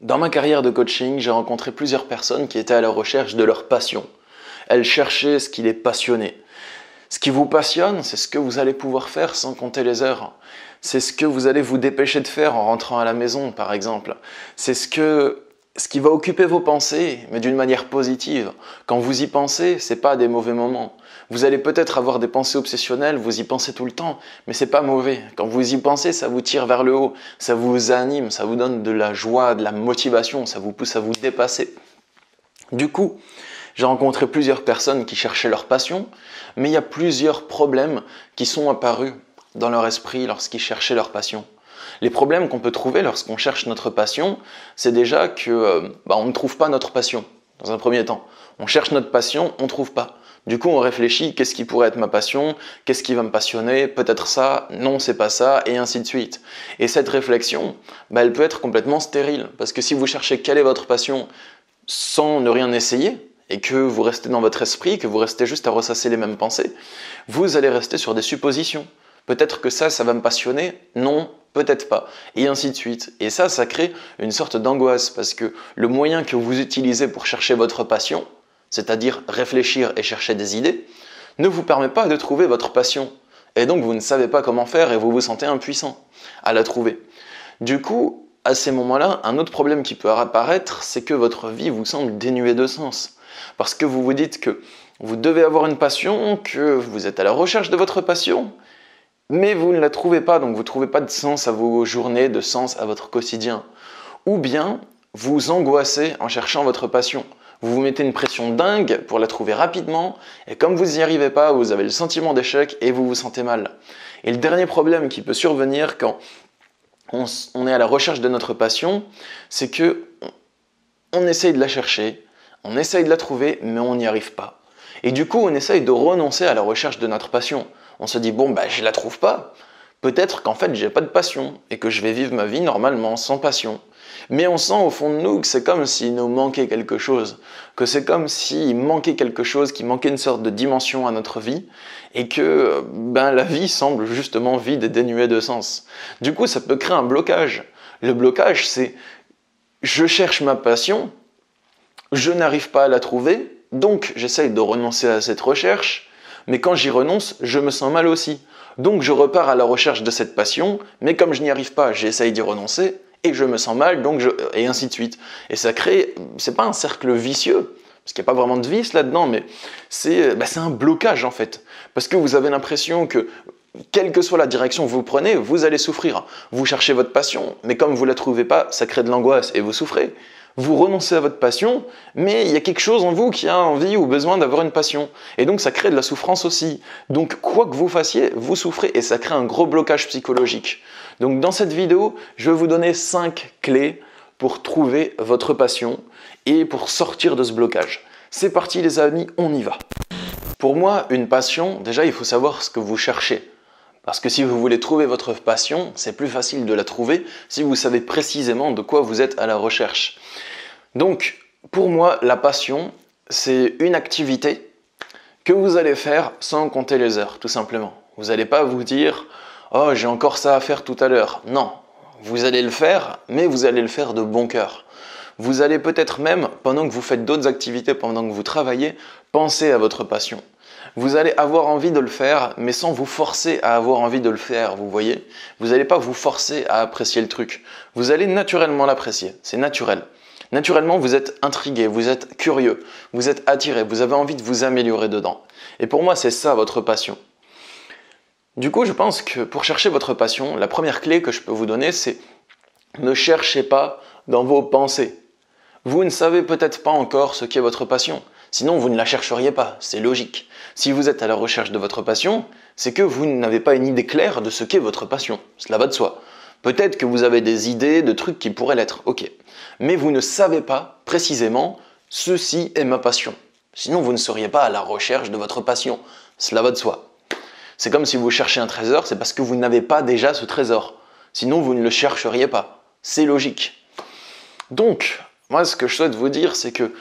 Dans ma carrière de coaching, j'ai rencontré plusieurs personnes qui étaient à la recherche de leur passion. Elles cherchaient ce qui les passionnait. Ce qui vous passionne, c'est ce que vous allez pouvoir faire sans compter les heures. C'est ce que vous allez vous dépêcher de faire en rentrant à la maison, par exemple. C'est ce qui va occuper vos pensées, mais d'une manière positive. Quand vous y pensez, c'est pas des mauvais moments. Vous allez peut-être avoir des pensées obsessionnelles, vous y pensez tout le temps, mais c'est pas mauvais. Quand vous y pensez, ça vous tire vers le haut, ça vous anime, ça vous donne de la joie, de la motivation, ça vous pousse à vous dépasser. Du coup, j'ai rencontré plusieurs personnes qui cherchaient leur passion, mais il y a plusieurs problèmes qui sont apparus dans leur esprit lorsqu'ils cherchaient leur passion. Les problèmes qu'on peut trouver lorsqu'on cherche notre passion, c'est déjà que on ne trouve pas notre passion, dans un premier temps. On cherche notre passion, on ne trouve pas. Du coup, on réfléchit, qu'est-ce qui pourrait être ma passion? Qu'est-ce qui va me passionner? Peut-être ça, non, c'est pas ça, et ainsi de suite. Et cette réflexion, elle peut être complètement stérile, parce que si vous cherchez quelle est votre passion sans ne rien essayer, et que vous restez dans votre esprit, que vous restez juste à ressasser les mêmes pensées, vous allez rester sur des suppositions. Peut-être que ça va me passionner, non, peut-être pas, et ainsi de suite. Et ça crée une sorte d'angoisse, parce que le moyen que vous utilisez pour chercher votre passion, c'est-à-dire réfléchir et chercher des idées, ne vous permet pas de trouver votre passion. Et donc vous ne savez pas comment faire et vous vous sentez impuissant à la trouver. Du coup, à ces moments-là, un autre problème qui peut apparaître, c'est que votre vie vous semble dénuée de sens. Parce que vous vous dites que vous devez avoir une passion, que vous êtes à la recherche de votre passion, mais vous ne la trouvez pas, donc vous ne trouvez pas de sens à vos journées, de sens à votre quotidien. Ou bien, vous angoissez en cherchant votre passion. Vous vous mettez une pression dingue pour la trouver rapidement, et comme vous n'y arrivez pas, vous avez le sentiment d'échec et vous vous sentez mal. Et le dernier problème qui peut survenir quand on est à la recherche de notre passion, c'est que on essaye de la chercher, on essaye de la trouver, mais on n'y arrive pas. Et du coup, on essaye de renoncer à la recherche de notre passion. On se dit, je la trouve pas. Peut-être qu'en fait, j'ai pas de passion et que je vais vivre ma vie normalement sans passion. Mais on sent au fond de nous que c'est comme s'il nous manquait quelque chose, que c'est comme s'il manquait quelque chose, qu'il manquait une sorte de dimension à notre vie, et que la vie semble justement vide et dénuée de sens. Du coup, ça peut créer un blocage. Le blocage, c'est je cherche ma passion, je n'arrive pas à la trouver, donc j'essaye de renoncer à cette recherche, mais quand j'y renonce, je me sens mal aussi. Donc je repars à la recherche de cette passion, mais comme je n'y arrive pas, j'essaye d'y renoncer, et je me sens mal, et ainsi de suite. Et ça crée, c'est pas un cercle vicieux, parce qu'il n'y a pas vraiment de vice là-dedans, mais c'est un blocage en fait. Parce que vous avez l'impression que, quelle que soit la direction que vous prenez, vous allez souffrir. Vous cherchez votre passion, mais comme vous ne la trouvez pas, ça crée de l'angoisse et vous souffrez. Vous renoncez à votre passion, mais il y a quelque chose en vous qui a envie ou besoin d'avoir une passion. Et donc ça crée de la souffrance aussi. Donc quoi que vous fassiez, vous souffrez et ça crée un gros blocage psychologique. Donc dans cette vidéo, je vais vous donner 5 clés pour trouver votre passion et pour sortir de ce blocage. C'est parti les amis, on y va. Pour moi, une passion, déjà il faut savoir ce que vous cherchez. Parce que si vous voulez trouver votre passion, c'est plus facile de la trouver si vous savez précisément de quoi vous êtes à la recherche. Donc, pour moi, la passion, c'est une activité que vous allez faire sans compter les heures, tout simplement. Vous n'allez pas vous dire « Oh, j'ai encore ça à faire tout à l'heure ». Non, vous allez le faire, mais vous allez le faire de bon cœur. Vous allez peut-être même, pendant que vous faites d'autres activités, pendant que vous travaillez, penser à votre passion. Vous allez avoir envie de le faire, mais sans vous forcer à avoir envie de le faire, vous voyez. Vous n'allez pas vous forcer à apprécier le truc. Vous allez naturellement l'apprécier, c'est naturel. Naturellement, vous êtes intrigué, vous êtes curieux, vous êtes attiré, vous avez envie de vous améliorer dedans. Et pour moi, c'est ça votre passion. Du coup, je pense que pour chercher votre passion, la première clé que je peux vous donner, c'est ne cherchez pas dans vos pensées. Vous ne savez peut-être pas encore ce qu'est votre passion. Sinon, vous ne la chercheriez pas, c'est logique. Si vous êtes à la recherche de votre passion, c'est que vous n'avez pas une idée claire de ce qu'est votre passion. Cela va de soi. Peut-être que vous avez des idées de trucs qui pourraient l'être, ok. Mais vous ne savez pas précisément « ceci est ma passion ». Sinon, vous ne seriez pas à la recherche de votre passion. Cela va de soi. C'est comme si vous cherchez un trésor, c'est parce que vous n'avez pas déjà ce trésor. Sinon, vous ne le chercheriez pas. C'est logique. Donc, moi, ce que je souhaite vous dire, c'est que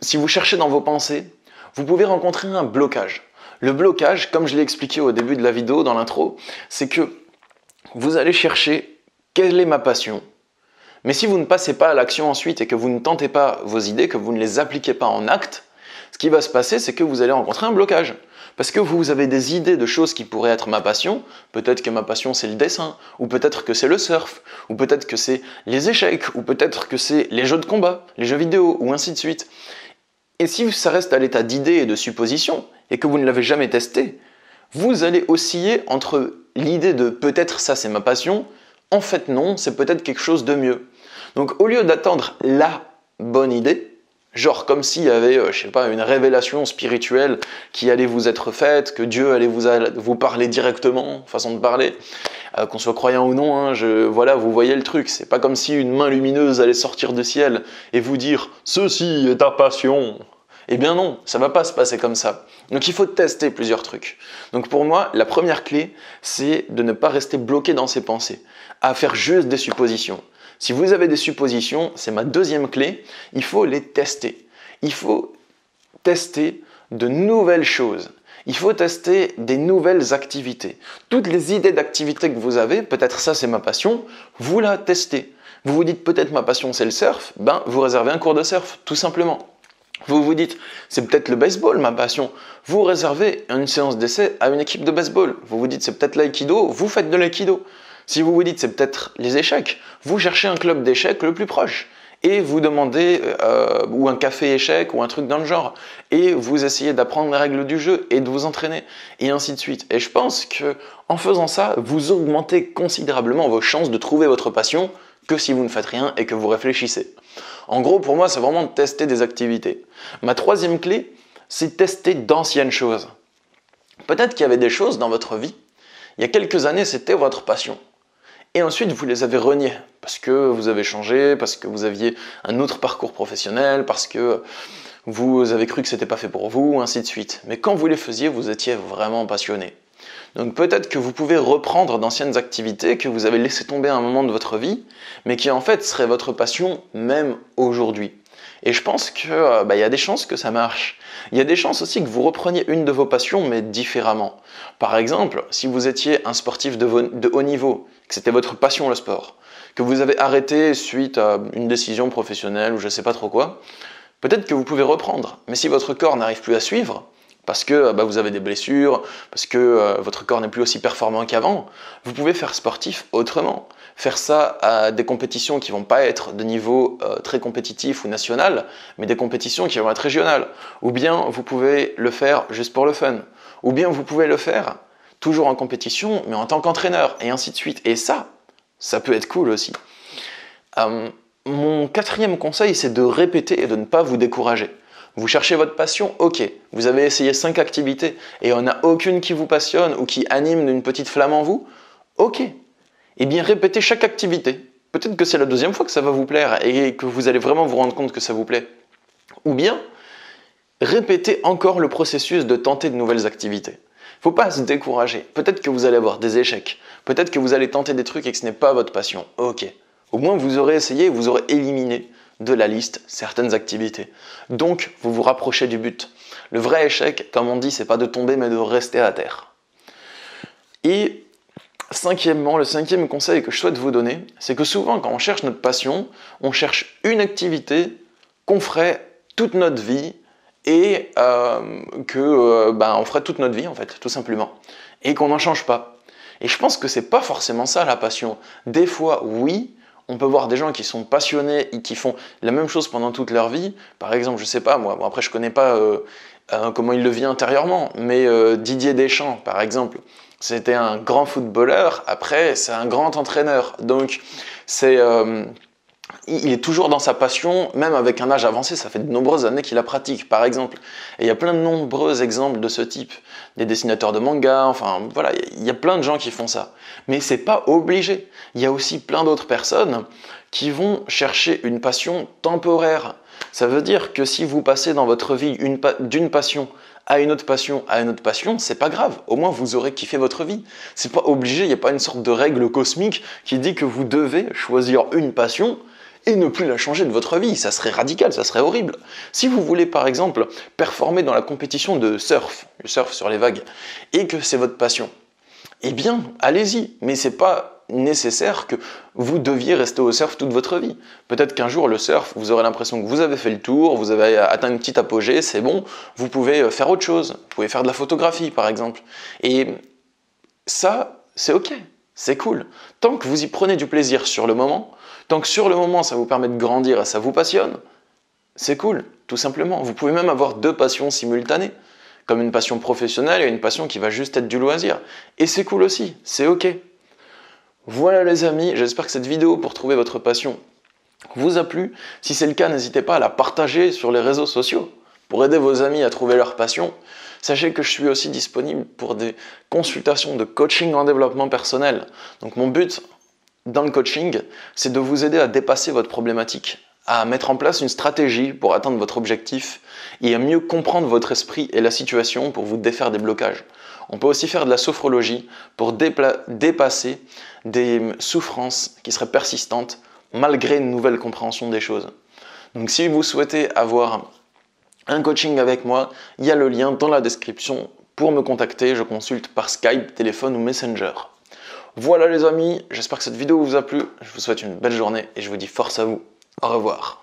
si vous cherchez dans vos pensées, vous pouvez rencontrer un blocage. Le blocage, comme je l'ai expliqué au début de la vidéo, dans l'intro, c'est que vous allez chercher quelle est ma passion, Mais si vous ne passez pas à l'action ensuite et que vous ne tentez pas vos idées, que vous ne les appliquez pas en acte, ce qui va se passer, c'est que vous allez rencontrer un blocage. Parce que vous avez des idées de choses qui pourraient être ma passion, peut-être que ma passion c'est le dessin, ou peut-être que c'est le surf, ou peut-être que c'est les échecs, ou peut-être que c'est les jeux de combat, les jeux vidéo, ou ainsi de suite. Et si ça reste à l'état d'idée et de supposition, et que vous ne l'avez jamais testé, vous allez osciller entre l'idée de peut-être ça c'est ma passion, en fait non, c'est peut-être quelque chose de mieux. Donc au lieu d'attendre la bonne idée, genre comme s'il y avait, je sais pas, une révélation spirituelle qui allait vous être faite, que Dieu allait vous parler directement, façon de parler, qu'on soit croyant ou non, hein, voilà, vous voyez le truc, c'est pas comme si une main lumineuse allait sortir du ciel et vous dire « Ceci est ta passion ». Eh bien non, ça va pas se passer comme ça. Donc il faut tester plusieurs trucs. Donc pour moi, la première clé, c'est de ne pas rester bloqué dans ses pensées, à faire juste des suppositions. Si vous avez des suppositions, c'est ma deuxième clé, il faut les tester. Il faut tester de nouvelles choses. Il faut tester des nouvelles activités. Toutes les idées d'activités que vous avez, peut-être ça c'est ma passion, vous la testez. Vous vous dites peut-être ma passion c'est le surf, ben vous réservez un cours de surf, tout simplement. Vous vous dites, c'est peut-être le baseball, ma passion. Vous réservez une séance d'essai à une équipe de baseball. Vous vous dites, c'est peut-être l'aïkido, vous faites de l'aïkido. Si vous vous dites, c'est peut-être les échecs, vous cherchez un club d'échecs le plus proche. Et vous demandez, ou un café échec, ou un truc dans le genre. Et vous essayez d'apprendre les règles du jeu et de vous entraîner, et ainsi de suite. Et je pense qu'en faisant ça, vous augmentez considérablement vos chances de trouver votre passion que si vous ne faites rien et que vous réfléchissez. En gros, pour moi, c'est vraiment de tester des activités. Ma troisième clé, c'est tester d'anciennes choses. Peut-être qu'il y avait des choses dans votre vie, il y a quelques années, c'était votre passion. Et ensuite, vous les avez reniées, parce que vous avez changé, parce que vous aviez un autre parcours professionnel, parce que vous avez cru que c'était pas fait pour vous, ainsi de suite. Mais quand vous les faisiez, vous étiez vraiment passionné. Donc peut-être que vous pouvez reprendre d'anciennes activités que vous avez laissées tomber à un moment de votre vie, mais qui en fait seraient votre passion même aujourd'hui. Et je pense qu'il y a des chances que ça marche. Il y a des chances aussi que vous repreniez une de vos passions, mais différemment. Par exemple, si vous étiez un sportif de haut niveau, que c'était votre passion le sport, que vous avez arrêté suite à une décision professionnelle ou je ne sais pas trop quoi, peut-être que vous pouvez reprendre. Mais si votre corps n'arrive plus à suivre, parce que vous avez des blessures, parce que votre corps n'est plus aussi performant qu'avant, vous pouvez faire sportif autrement. Faire ça à des compétitions qui ne vont pas être de niveau très compétitif ou national, mais des compétitions qui vont être régionales. Ou bien vous pouvez le faire juste pour le fun. Ou bien vous pouvez le faire toujours en compétition, mais en tant qu'entraîneur, et ainsi de suite. Et ça peut être cool aussi. Mon quatrième conseil, c'est de répéter et de ne pas vous décourager. Vous cherchez votre passion, ok. Vous avez essayé 5 activités et il n'y en a aucune qui vous passionne ou qui anime d'une petite flamme en vous, ok. Eh bien, répétez chaque activité. Peut-être que c'est la deuxième fois que ça va vous plaire et que vous allez vraiment vous rendre compte que ça vous plaît. Ou bien, répétez encore le processus de tenter de nouvelles activités. Il ne faut pas se décourager. Peut-être que vous allez avoir des échecs. Peut-être que vous allez tenter des trucs et que ce n'est pas votre passion. Ok. Au moins, vous aurez essayé et vous aurez éliminé de la liste certaines activités. Donc, vous vous rapprochez du but. Le vrai échec, comme on dit, c'est pas de tomber, mais de rester à terre. Et cinquièmement, le cinquième conseil que je souhaite vous donner, c'est que souvent, quand on cherche notre passion, on cherche une activité qu'on ferait toute notre vie et on ferait toute notre vie, en fait, tout simplement. Et qu'on n'en change pas. Et je pense que c'est pas forcément ça, la passion. Des fois, oui, on peut voir des gens qui sont passionnés et qui font la même chose pendant toute leur vie. Par exemple, je sais pas moi, après je connais pas comment il le vit intérieurement, mais Didier Deschamps, par exemple, c'était un grand footballeur, après c'est un grand entraîneur. Donc il est toujours dans sa passion, même avec un âge avancé, ça fait de nombreuses années qu'il la pratique, par exemple. Et il y a plein de nombreux exemples de ce type. Des dessinateurs de manga, enfin voilà, il y a plein de gens qui font ça. Mais c'est pas obligé. Il y a aussi plein d'autres personnes qui vont chercher une passion temporaire. Ça veut dire que si vous passez dans votre vie d'une passion à une autre passion, c'est pas grave. Au moins, vous aurez kiffé votre vie. C'est pas obligé, il n'y a pas une sorte de règle cosmique qui dit que vous devez choisir une passion et ne plus la changer de votre vie. Ça serait radical, ça serait horrible. Si vous voulez par exemple performer dans la compétition de surf, le surf sur les vagues, et que c'est votre passion, eh bien allez-y, mais c'est pas nécessaire que vous deviez rester au surf toute votre vie. Peut-être qu'un jour, le surf, vous aurez l'impression que vous avez fait le tour, vous avez atteint une petite apogée, c'est bon, vous pouvez faire autre chose. Vous pouvez faire de la photographie, par exemple. Et ça, c'est ok, c'est cool. Tant que vous y prenez du plaisir sur le moment, tant que sur le moment, ça vous permet de grandir et ça vous passionne, c'est cool, tout simplement. Vous pouvez même avoir deux passions simultanées, comme une passion professionnelle et une passion qui va juste être du loisir. Et c'est cool aussi, c'est ok. Voilà les amis, j'espère que cette vidéo pour trouver votre passion vous a plu. Si c'est le cas, n'hésitez pas à la partager sur les réseaux sociaux pour aider vos amis à trouver leur passion. Sachez que je suis aussi disponible pour des consultations de coaching en développement personnel. Donc mon but dans le coaching, c'est de vous aider à dépasser votre problématique, à mettre en place une stratégie pour atteindre votre objectif et à mieux comprendre votre esprit et la situation pour vous défaire des blocages. On peut aussi faire de la sophrologie pour dépasser des souffrances qui seraient persistantes malgré une nouvelle compréhension des choses. Donc si vous souhaitez avoir un coaching avec moi, il y a le lien dans la description pour me contacter. Je consulte par Skype, téléphone ou Messenger. Voilà les amis, j'espère que cette vidéo vous a plu. Je vous souhaite une belle journée et je vous dis force à vous. Au revoir.